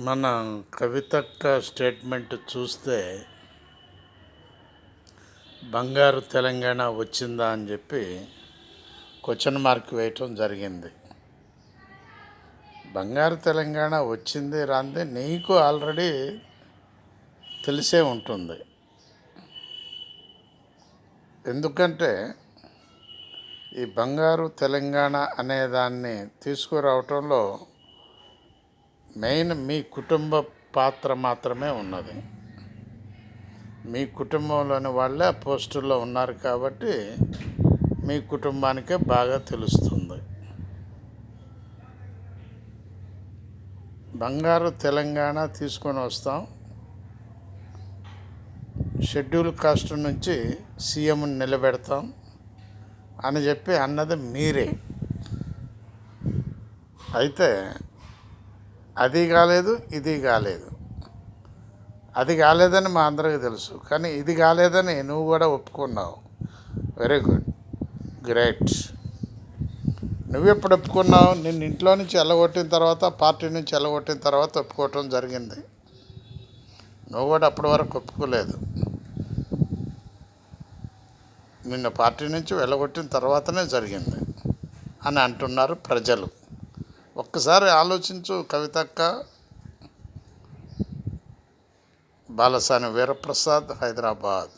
మన కవితక్క స్టేట్మెంట్ చూస్తే బంగారు తెలంగాణ వచ్చిందా అని చెప్పి క్వశ్చన్ మార్క్ వేయటం జరిగింది. బంగారు తెలంగాణ వచ్చింది రాంది నీకు ఆల్రెడీ తెలిసే ఉంటుంది. ఎందుకంటే ఈ బంగారు తెలంగాణ అనేదాన్ని తీసుకురావటంలో మెయిన్ మీ కుటుంబ పాత్ర మాత్రమే ఉన్నది. మీ కుటుంబంలోని వాళ్ళే ఆ పోస్టుల్లో ఉన్నారు కాబట్టి మీ కుటుంబానికే బాగా తెలుస్తుంది. బంగారు తెలంగాణ తీసుకొని వస్తాం, షెడ్యూల్ కాస్ట్ నుంచి సీఎంని నిలబెడతాం అని చెప్పి అన్నది మీరే. అయితే అది కాలేదు, ఇది కాలేదు. అది కాలేదని మా అందరికీ తెలుసు, కానీ ఇది కాలేదని నువ్వు కూడా ఒప్పుకున్నావు. Very good, great. నువ్వెప్పుడు ఒప్పుకున్నావు? నిన్ను ఇంట్లో నుంచి వెళ్ళగొట్టిన తర్వాత, పార్టీ నుంచి వెళ్ళగొట్టిన తర్వాత ఒప్పుకోవటం జరిగింది. నువ్వు కూడా అప్పటి వరకు ఒప్పుకోలేదు. నిన్ను పార్టీ నుంచి వెళ్ళగొట్టిన తర్వాతనే జరిగింది అని అంటున్నారు ప్రజలు. ఒక్కసారి ఆలోచించు కవితక్క. బాలసాని వీరప్రసాద్, హైదరాబాద్.